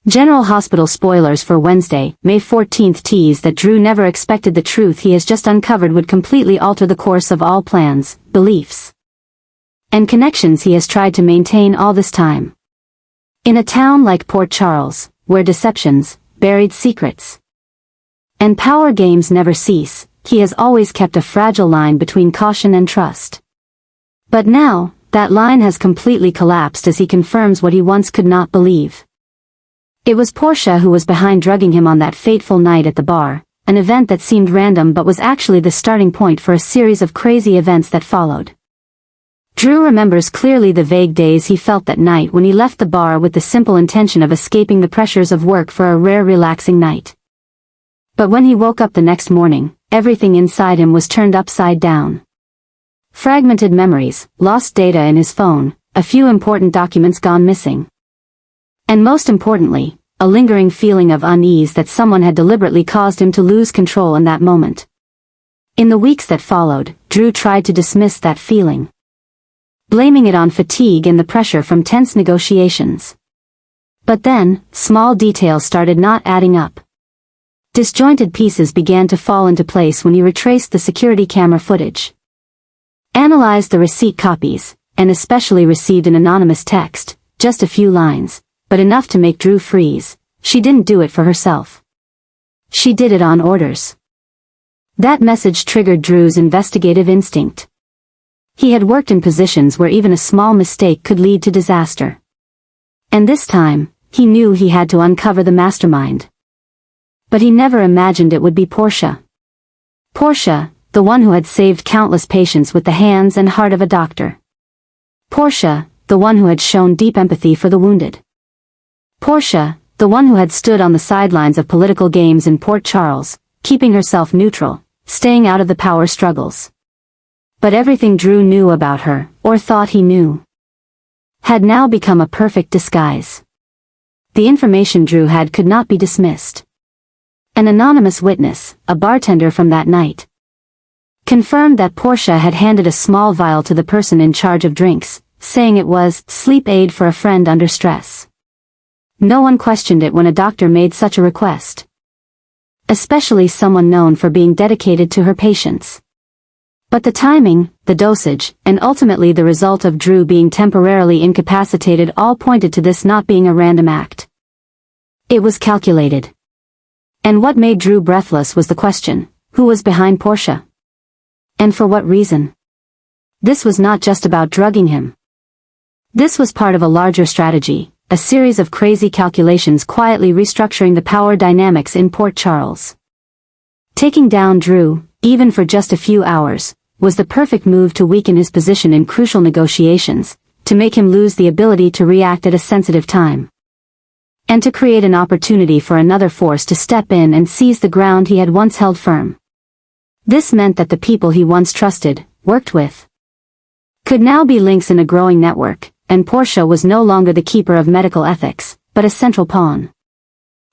General Hospital spoilers for Wednesday, May 14th tease that Drew never expected the truth he has just uncovered would completely alter the course of all plans, beliefs, and connections he has tried to maintain all this time. In a town like Port Charles, where deceptions, buried secrets, and power games never cease, he has always kept a fragile line between caution and trust. But now, that line has completely collapsed as he confirms what he once could not believe. It was Portia who was behind drugging him on that fateful night at the bar, an event that seemed random but was actually the starting point for a series of crazy events that followed. Drew remembers clearly the vague daze he felt that night when he left the bar with the simple intention of escaping the pressures of work for a rare relaxing night. But when he woke up the next morning, everything inside him was turned upside down. Fragmented memories, lost data in his phone, a few important documents gone missing. And most importantly, a lingering feeling of unease that someone had deliberately caused him to lose control in that moment. In the weeks that followed, Drew tried to dismiss that feeling, blaming it on fatigue and the pressure from tense negotiations. But then, small details started not adding up. Disjointed pieces began to fall into place when he retraced the security camera footage, analyzed the receipt copies, and especially received an anonymous text, just a few lines, but enough to make Drew freeze. She didn't do it for herself. She did it on orders. That message triggered Drew's investigative instinct. He had worked in positions where even a small mistake could lead to disaster. And this time, he knew he had to uncover the mastermind. But he never imagined it would be Portia. Portia, the one who had saved countless patients with the hands and heart of a doctor. Portia, the one who had shown deep empathy for the wounded. Portia, the one who had stood on the sidelines of political games in Port Charles, keeping herself neutral, staying out of the power struggles. But everything Drew knew about her, or thought he knew, had now become a perfect disguise. The information Drew had could not be dismissed. An anonymous witness, a bartender from that night, confirmed that Portia had handed a small vial to the person in charge of drinks, saying it was sleep aid for a friend under stress. No one questioned it when a doctor made such a request, especially someone known for being dedicated to her patients. But the timing, the dosage, and ultimately the result of Drew being temporarily incapacitated all pointed to this not being a random act. It was calculated. And what made Drew breathless was the question, who was behind Portia? And for what reason? This was not just about drugging him. This was part of a larger strategy, a series of crazy calculations quietly restructuring the power dynamics in Port Charles. Taking down Drew, even for just a few hours, was the perfect move to weaken his position in crucial negotiations, to make him lose the ability to react at a sensitive time, and to create an opportunity for another force to step in and seize the ground he had once held firm. This meant that the people he once trusted, worked with, could now be links in a growing network, and Portia was no longer the keeper of medical ethics, but a central pawn.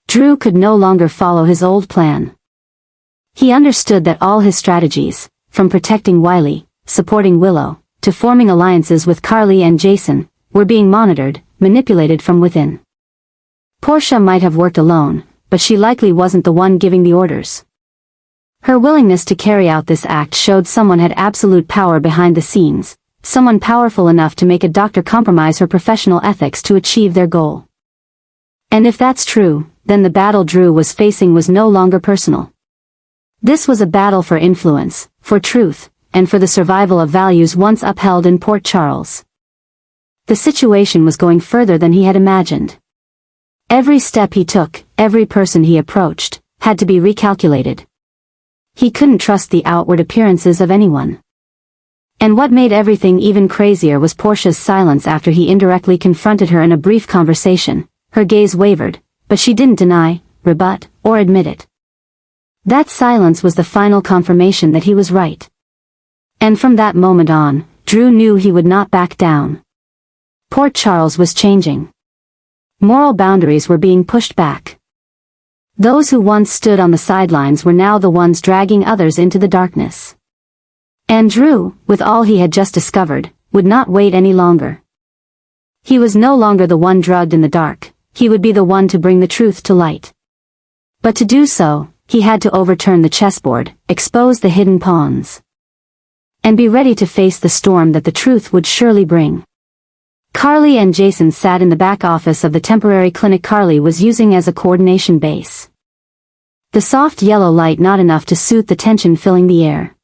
Drew could no longer follow his old plan. He understood that all his strategies, from protecting Wiley, supporting Willow, to forming alliances with Carly and Jason, were being monitored, manipulated from within. Portia might have worked alone, but she likely wasn't the one giving the orders. Her willingness to carry out this act showed someone had absolute power behind the scenes, someone powerful enough to make a doctor compromise her professional ethics to achieve their goal. And if that's true, then the battle Drew was facing was no longer personal. This was a battle for influence, for truth, and for the survival of values once upheld in Port Charles. The situation was going further than he had imagined. Every step he took, every person he approached, had to be recalculated. He couldn't trust the outward appearances of anyone. And what made everything even crazier was Portia's silence after he indirectly confronted her in a brief conversation. Her gaze wavered, but she didn't deny, rebut, or admit it. That silence was the final confirmation that he was right. And from that moment on, Drew knew he would not back down. Port Charles was changing. Moral boundaries were being pushed back. Those who once stood on the sidelines were now the ones dragging others into the darkness. And Drew, with all he had just discovered, would not wait any longer. He was no longer the one drugged in the dark, he would be the one to bring the truth to light. But to do so, he had to overturn the chessboard, expose the hidden pawns, and be ready to face the storm that the truth would surely bring. Carly and Jason sat in the back office of the temporary clinic Carly was using as a coordination base. The soft yellow light not enough to soothe the tension filling the air.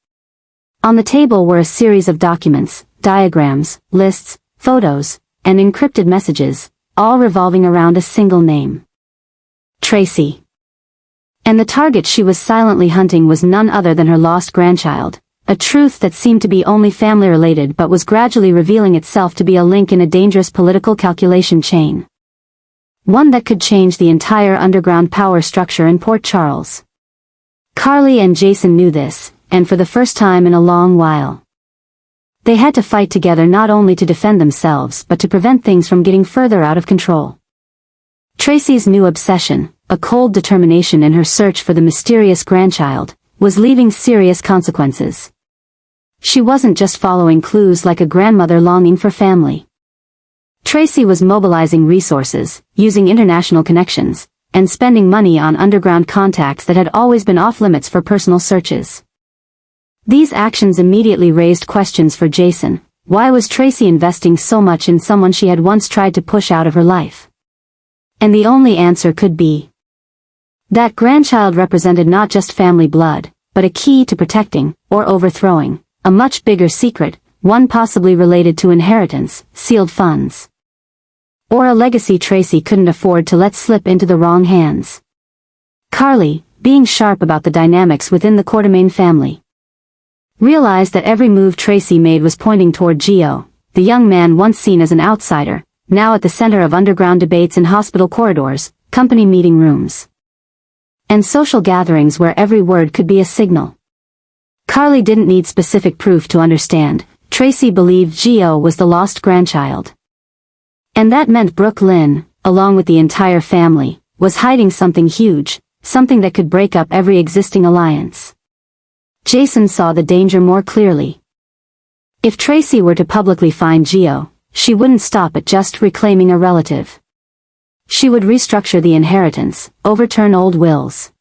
On the table were a series of documents, diagrams, lists, photos, and encrypted messages, all revolving around a single name. Tracy. And the target she was silently hunting was none other than her lost grandchild, a truth that seemed to be only family-related but was gradually revealing itself to be a link in a dangerous political calculation chain. One that could change the entire underground power structure in Port Charles. Carly and Jason knew this, and for the first time in a long while, they had to fight together not only to defend themselves but to prevent things from getting further out of control. Tracy's new obsession, a cold determination in her search for the mysterious grandchild, was leaving serious consequences. She wasn't just following clues like a grandmother longing for family. Tracy was mobilizing resources, using international connections, and spending money on underground contacts that had always been off-limits for personal searches. These actions immediately raised questions for Jason. Why was Tracy investing so much in someone she had once tried to push out of her life? And the only answer could be that grandchild represented not just family blood, but a key to protecting, or overthrowing, a much bigger secret, one possibly related to inheritance, sealed funds, or a legacy Tracy couldn't afford to let slip into the wrong hands. Carly, being sharp about the dynamics within the Quartermain family, realized that every move Tracy made was pointing toward Gio, the young man once seen as an outsider, now at the center of underground debates in hospital corridors, company meeting rooms, and social gatherings where every word could be a signal. Carly didn't need specific proof to understand. Tracy believed Gio was the lost grandchild. And that meant Brooke Lynn, along with the entire family, was hiding something huge, something that could break up every existing alliance. Jason saw the danger more clearly. If Tracy were to publicly find Gio, she wouldn't stop at just reclaiming a relative. She would restructure the inheritance, overturn old wills,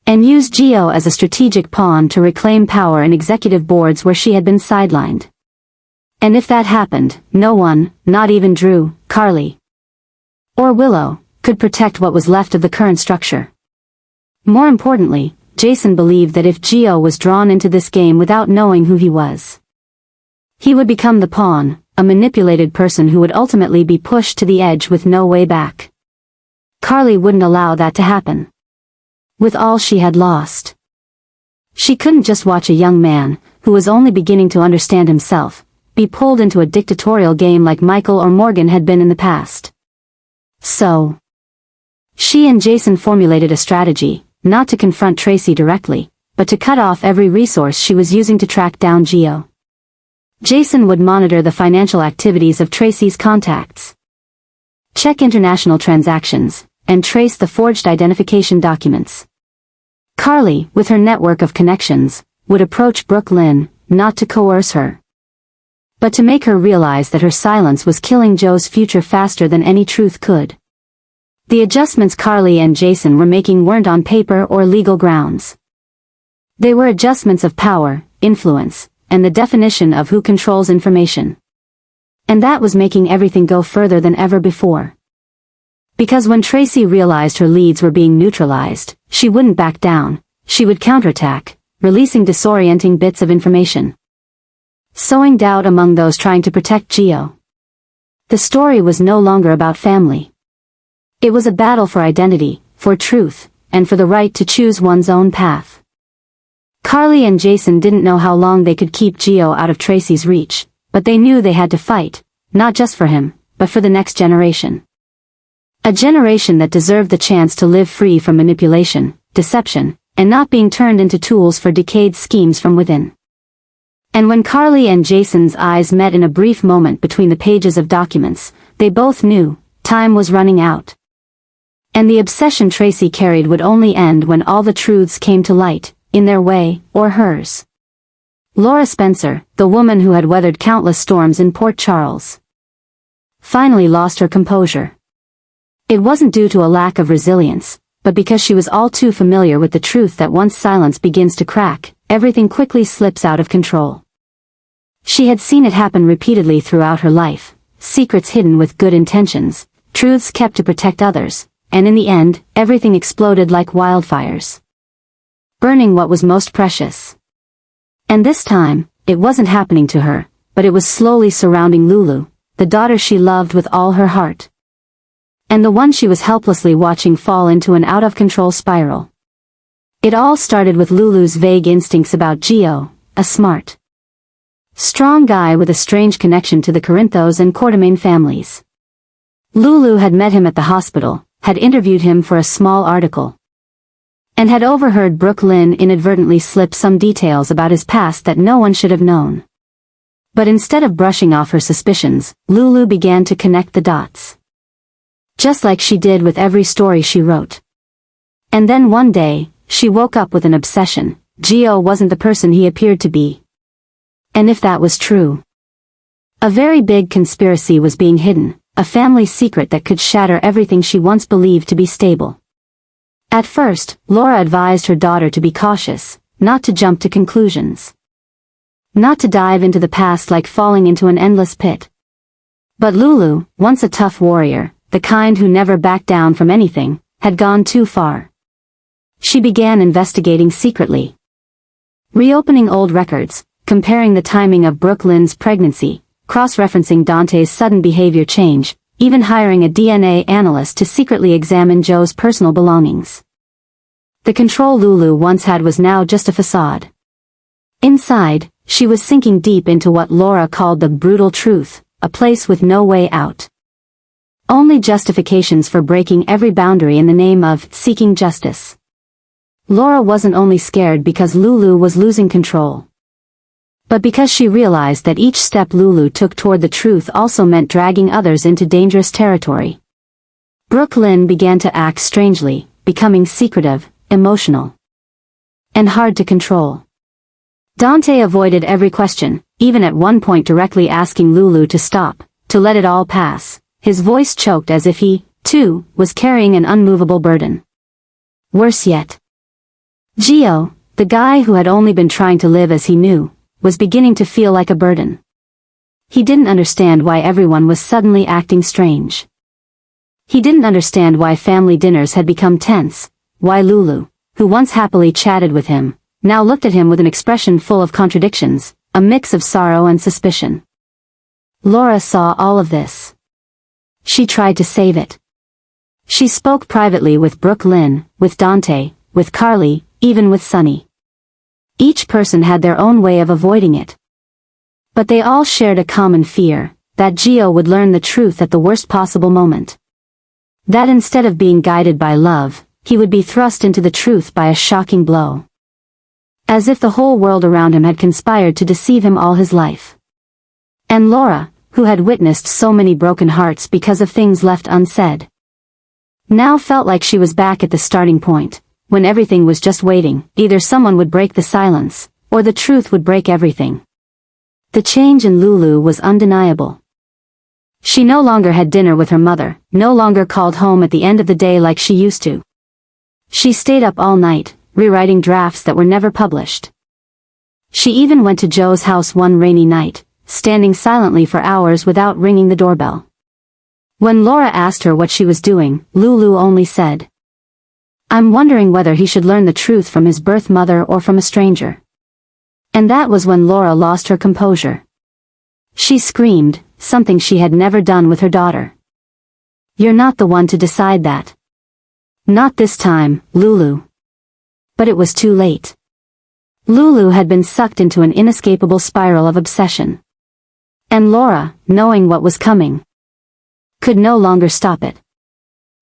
and use Gio as a strategic pawn to reclaim power in executive boards where she had been sidelined. And if that happened, no one, not even Drew, Carly, or Willow, could protect what was left of the current structure. More importantly, Jason believed that if Gio was drawn into this game without knowing who he was, he would become the pawn, a manipulated person who would ultimately be pushed to the edge with no way back. Carly wouldn't allow that to happen. With all she had lost, she couldn't just watch a young man, who was only beginning to understand himself, be pulled into a dictatorial game like Michael or Morgan had been in the past. So, she and Jason formulated a strategy, not to confront Tracy directly, but to cut off every resource she was using to track down Gio. Jason would monitor the financial activities of Tracy's contacts, check international transactions, and trace the forged identification documents. Carly, with her network of connections, would approach Brooke Lynn, not to coerce her, but to make her realize that her silence was killing Joe's future faster than any truth could. The adjustments Carly and Jason were making weren't on paper or legal grounds. They were adjustments of power, influence, and the definition of who controls information. And that was making everything go further than ever before. Because when Tracy realized her leads were being neutralized, she wouldn't back down, she would counterattack, releasing disorienting bits of information, sowing doubt among those trying to protect Gio. The story was no longer about family. It was a battle for identity, for truth, and for the right to choose one's own path. Carly and Jason didn't know how long they could keep Gio out of Tracy's reach, but they knew they had to fight, not just for him, but for the next generation. A generation that deserved the chance to live free from manipulation, deception, and not being turned into tools for decayed schemes from within. And when Carly and Jason's eyes met in a brief moment between the pages of documents, they both knew time was running out. And the obsession Tracy carried would only end when all the truths came to light, in their way, or hers. Laura Spencer, the woman who had weathered countless storms in Port Charles, finally lost her composure. It wasn't due to a lack of resilience, but because she was all too familiar with the truth that once silence begins to crack, everything quickly slips out of control. She had seen it happen repeatedly throughout her life, secrets hidden with good intentions, truths kept to protect others, and in the end, everything exploded like wildfires, burning what was most precious. And this time, it wasn't happening to her, but it was slowly surrounding Lulu, the daughter she loved with all her heart. And the one she was helplessly watching fall into an out-of-control spiral. It all started with Lulu's vague instincts about Gio, a smart, strong guy with a strange connection to the Corinthos and Quartermain families. Lulu had met him at the hospital, had interviewed him for a small article, and had overheard Brooke Lynn inadvertently slip some details about his past that no one should have known. But instead of brushing off her suspicions, Lulu began to connect the dots. Just like she did with every story she wrote. And then one day, she woke up with an obsession. Gio wasn't the person he appeared to be. And if that was true, a very big conspiracy was being hidden, a family secret that could shatter everything she once believed to be stable. At first, Laura advised her daughter to be cautious, not to jump to conclusions, not to dive into the past like falling into an endless pit. But Lulu, once a tough warrior, the kind who never backed down from anything, had gone too far. She began investigating secretly, reopening old records, comparing the timing of Brooke Lynn's pregnancy, cross-referencing Dante's sudden behavior change, even hiring a DNA analyst to secretly examine Joe's personal belongings. The control Lulu once had was now just a facade. Inside, she was sinking deep into what Laura called the brutal truth, a place with no way out. Only justifications for breaking every boundary in the name of seeking justice. Laura wasn't only scared because Lulu was losing control, but because she realized that each step Lulu took toward the truth also meant dragging others into dangerous territory. Brooke Lynn began to act strangely, becoming secretive, emotional, and hard to control. Dante avoided every question, even at one point directly asking Lulu to stop, to let it all pass. His voice choked as if he, too, was carrying an unmovable burden. Worse yet, Gio, the guy who had only been trying to live as he knew, was beginning to feel like a burden. He didn't understand why everyone was suddenly acting strange. He didn't understand why family dinners had become tense, why Lulu, who once happily chatted with him, now looked at him with an expression full of contradictions, a mix of sorrow and suspicion. Laura saw all of this. She tried to save it. She spoke privately with Brooke Lynn, with Dante, with Carly, even with Sunny. Each person had their own way of avoiding it. But they all shared a common fear, that Gio would learn the truth at the worst possible moment. That instead of being guided by love, he would be thrust into the truth by a shocking blow. As if the whole world around him had conspired to deceive him all his life. And Laura, who had witnessed so many broken hearts because of things left unsaid, now felt like she was back at the starting point, when everything was just waiting. Either someone would break the silence, or the truth would break everything. The change in Lulu was undeniable. She no longer had dinner with her mother, no longer called home at the end of the day like she used to. She stayed up all night, rewriting drafts that were never published. She even went to Joe's house one rainy night, standing silently for hours without ringing the doorbell. When Laura asked her what she was doing, Lulu only said, "I'm wondering whether he should learn the truth from his birth mother or from a stranger." And that was when Laura lost her composure. She screamed, something she had never done with her daughter. "You're not the one to decide that. Not this time, Lulu." But it was too late. Lulu had been sucked into an inescapable spiral of obsession. And Laura, knowing what was coming, could no longer stop it.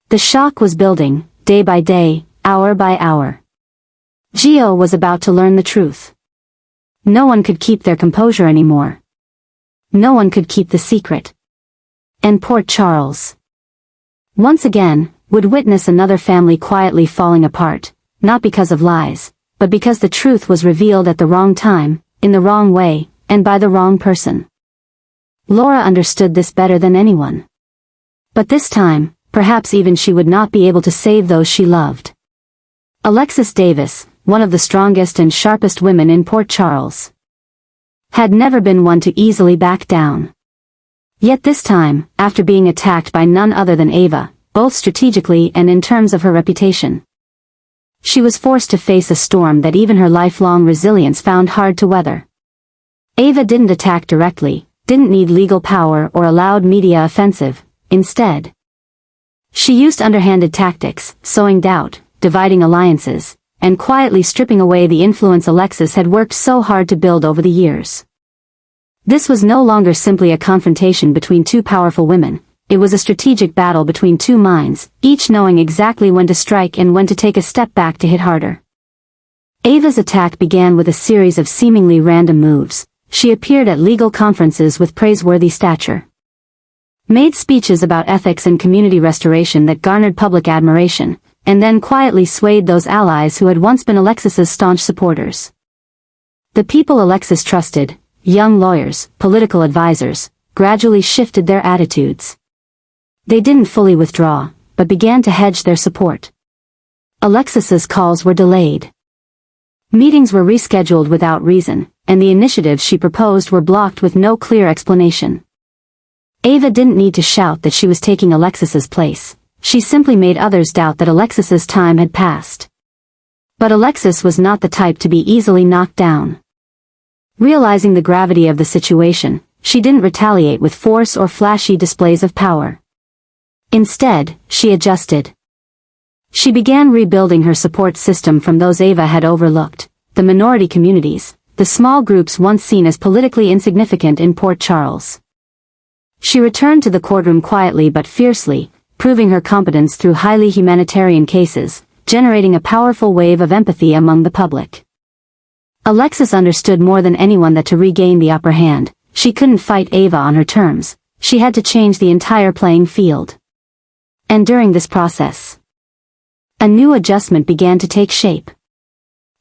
The shock was building, day by day, hour by hour. Gio was about to learn the truth. No one could keep their composure anymore. No one could keep the secret. And poor Charles, once again, would witness another family quietly falling apart, not because of lies, but because the truth was revealed at the wrong time, in the wrong way, and by the wrong person. Laura understood this better than anyone. But this time, perhaps even she would not be able to save those she loved. Alexis Davis, one of the strongest and sharpest women in Port Charles, had never been one to easily back down. Yet this time, after being attacked by none other than Ava, both strategically and in terms of her reputation, she was forced to face a storm that even her lifelong resilience found hard to weather. Ava didn't attack directly, didn't need legal power or a loud media offensive. Instead, she used underhanded tactics, sowing doubt, dividing alliances, and quietly stripping away the influence Alexis had worked so hard to build over the years. This was no longer simply a confrontation between two powerful women. It was a strategic battle between two minds, each knowing exactly when to strike and when to take a step back to hit harder. Ava's attack began with a series of seemingly random moves. She appeared at legal conferences with praiseworthy stature, made speeches about ethics and community restoration that garnered public admiration, and then quietly swayed those allies who had once been Alexis's staunch supporters. The people Alexis trusted, young lawyers, political advisors, gradually shifted their attitudes. They didn't fully withdraw, but began to hedge their support. Alexis's calls were delayed. Meetings were rescheduled without reason, and the initiatives she proposed were blocked with no clear explanation. Ava didn't need to shout that she was taking Alexis's place. She simply made others doubt that Alexis's time had passed. But Alexis was not the type to be easily knocked down. Realizing the gravity of the situation, she didn't retaliate with force or flashy displays of power. Instead, she adjusted. She began rebuilding her support system from those Ava had overlooked, the minority communities, the small groups once seen as politically insignificant in Port Charles. She returned to the courtroom quietly but fiercely, proving her competence through highly humanitarian cases, generating a powerful wave of empathy among the public. Alexis understood more than anyone that to regain the upper hand, she couldn't fight Ava on her terms. She had to change the entire playing field. And during this process, a new adjustment began to take shape.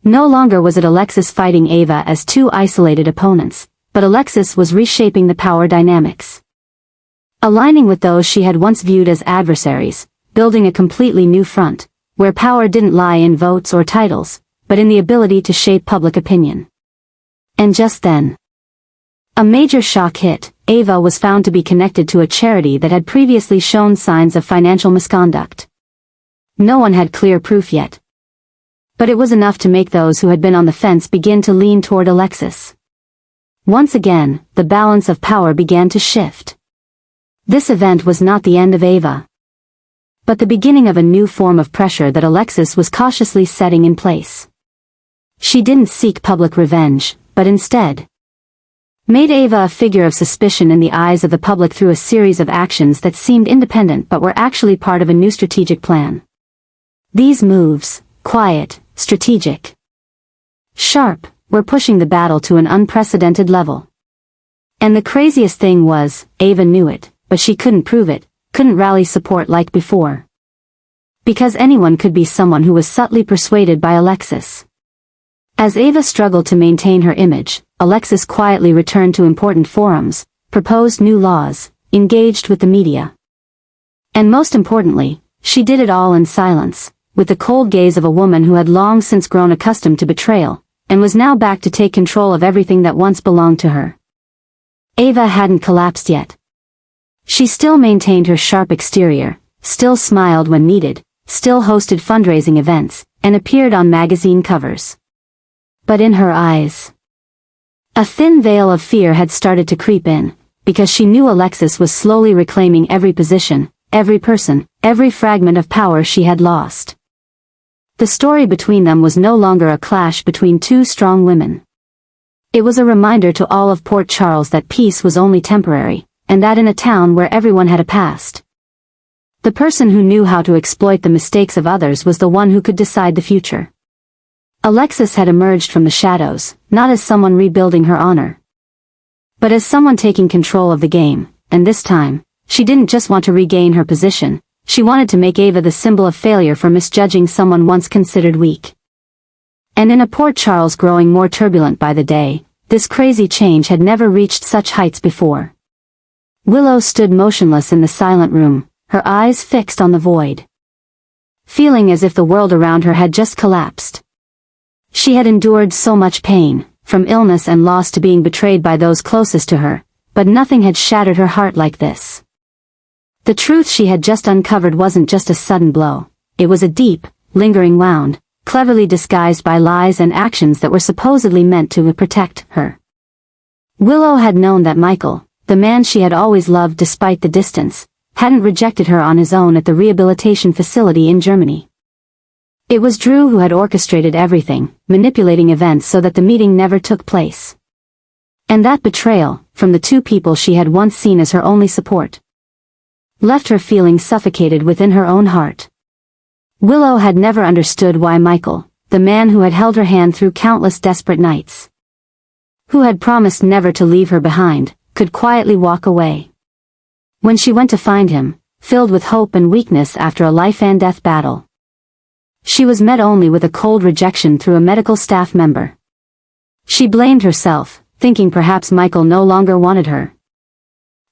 No longer was it Alexis fighting Ava as two isolated opponents, but Alexis was reshaping the power dynamics, aligning with those she had once viewed as adversaries, building a completely new front, where power didn't lie in votes or titles, but in the ability to shape public opinion. And just then, a major shock hit. Ava was found to be connected to a charity that had previously shown signs of financial misconduct. No one had clear proof yet, but it was enough to make those who had been on the fence begin to lean toward Alexis. Once again, the balance of power began to shift. This event was not the end of Ava, but the beginning of a new form of pressure that Alexis was cautiously setting in place. She didn't seek public revenge, but instead made Ava a figure of suspicion in the eyes of the public through a series of actions that seemed independent but were actually part of a new strategic plan. These moves, quiet, strategic, sharp, were pushing the battle to an unprecedented level. And the craziest thing was, Ava knew it, but she couldn't prove it, couldn't rally support like before. Because anyone could be someone who was subtly persuaded by Alexis. As Ava struggled to maintain her image, Alexis quietly returned to important forums, proposed new laws, engaged with the media. And most importantly, she did it all in silence, with the cold gaze of a woman who had long since grown accustomed to betrayal, and was now back to take control of everything that once belonged to her. Ava hadn't collapsed yet. She still maintained her sharp exterior, still smiled when needed, still hosted fundraising events, and appeared on magazine covers. But in her eyes, a thin veil of fear had started to creep in, because she knew Alexis was slowly reclaiming every position, every person, every fragment of power she had lost. The story between them was no longer a clash between two strong women. It was a reminder to all of Port Charles that peace was only temporary, and that in a town where everyone had a past, the person who knew how to exploit the mistakes of others was the one who could decide the future. Alexis had emerged from the shadows, not as someone rebuilding her honor, but as someone taking control of the game, and this time, she didn't just want to regain her position, she wanted to make Ava the symbol of failure for misjudging someone once considered weak. And in a Port Charles growing more turbulent by the day, this crazy change had never reached such heights before. Willow stood motionless in the silent room, her eyes fixed on the void. Feeling as if the world around her had just collapsed. She had endured so much pain, from illness and loss to being betrayed by those closest to her, but nothing had shattered her heart like this. The truth she had just uncovered wasn't just a sudden blow, it was a deep, lingering wound, cleverly disguised by lies and actions that were supposedly meant to protect her. Willow had known that Michael, the man she had always loved despite the distance, hadn't rejected her on his own at the rehabilitation facility in Germany. It was Drew who had orchestrated everything, manipulating events so that the meeting never took place. And that betrayal, from the two people she had once seen as her only support, left her feeling suffocated within her own heart. Willow had never understood why Michael, the man who had held her hand through countless desperate nights, who had promised never to leave her behind, could quietly walk away. When she went to find him, filled with hope and weakness after a life-and-death battle, she was met only with a cold rejection through a medical staff member. She blamed herself, thinking perhaps Michael no longer wanted her.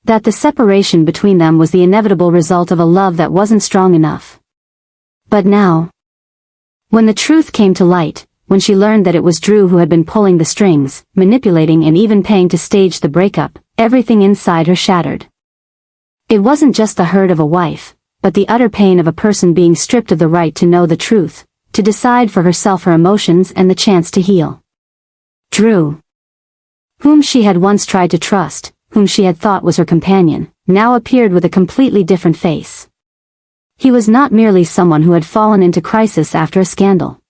That the separation between them was the inevitable result of a love that wasn't strong enough. But now, when the truth came to light, when she learned that it was Drew who had been pulling the strings, manipulating and even paying to stage the breakup, everything inside her shattered. It wasn't just the hurt of a wife, but the utter pain of a person being stripped of the right to know the truth, to decide for herself her emotions and the chance to heal. Drew, whom she had once tried to trust, whom she had thought was her companion, now appeared with a completely different face. He was not merely someone who had fallen into crisis after a scandal.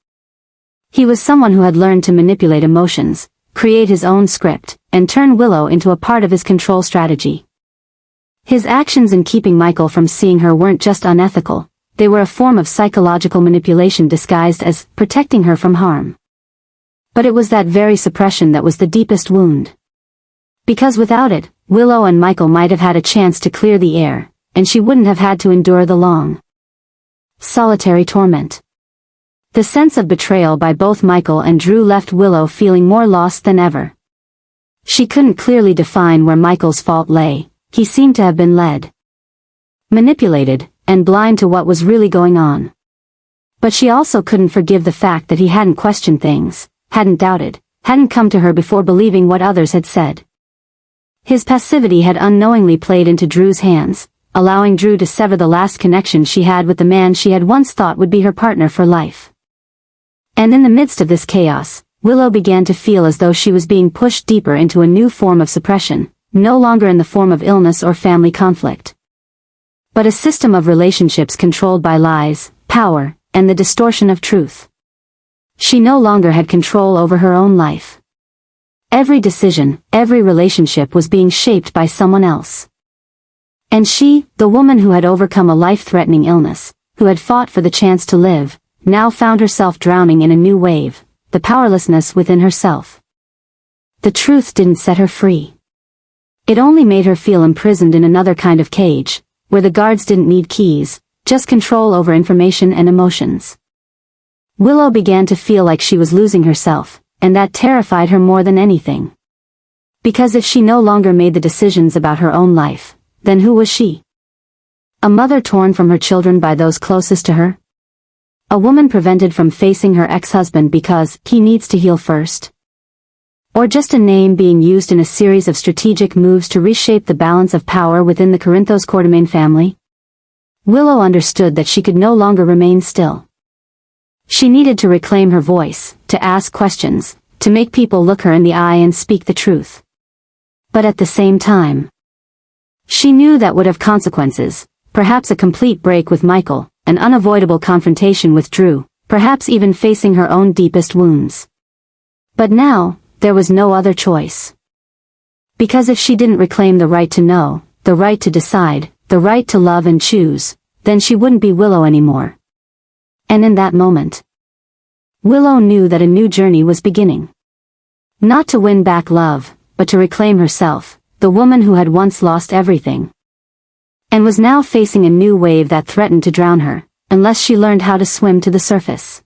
He was someone who had learned to manipulate emotions, create his own script, and turn Willow into a part of his control strategy. His actions in keeping Michael from seeing her weren't just unethical, they were a form of psychological manipulation disguised as protecting her from harm. But it was that very suppression that was the deepest wound. Because without it, Willow and Michael might have had a chance to clear the air, and she wouldn't have had to endure the long, solitary torment. The sense of betrayal by both Michael and Drew left Willow feeling more lost than ever. She couldn't clearly define where Michael's fault lay. He seemed to have been led, manipulated, and blind to what was really going on. But she also couldn't forgive the fact that he hadn't questioned things, hadn't doubted, hadn't come to her before believing what others had said. His passivity had unknowingly played into Drew's hands, allowing Drew to sever the last connection she had with the man she had once thought would be her partner for life. And in the midst of this chaos, Willow began to feel as though she was being pushed deeper into a new form of suppression, no longer in the form of illness or family conflict, but a system of relationships controlled by lies, power, and the distortion of truth. She no longer had control over her own life. Every decision, every relationship was being shaped by someone else. And she, the woman who had overcome a life-threatening illness, who had fought for the chance to live, now found herself drowning in a new wave, the powerlessness within herself. The truth didn't set her free. It only made her feel imprisoned in another kind of cage, where the guards didn't need keys, just control over information and emotions. Willow began to feel like she was losing herself, and that terrified her more than anything. Because if she no longer made the decisions about her own life, then who was she? A mother torn from her children by those closest to her? A woman prevented from facing her ex-husband because he needs to heal first? Or just a name being used in a series of strategic moves to reshape the balance of power within the Corinthos Quartermain family? Willow understood that she could no longer remain still. She needed to reclaim her voice, to ask questions, to make people look her in the eye and speak the truth. But at the same time, she knew that would have consequences, perhaps a complete break with Michael, an unavoidable confrontation with Drew, perhaps even facing her own deepest wounds. But now, there was no other choice. Because if she didn't reclaim the right to know, the right to decide, the right to love and choose, then she wouldn't be Willow anymore. And in that moment, Willow knew that a new journey was beginning. Not to win back love, but to reclaim herself, the woman who had once lost everything, and was now facing a new wave that threatened to drown her, unless she learned how to swim to the surface.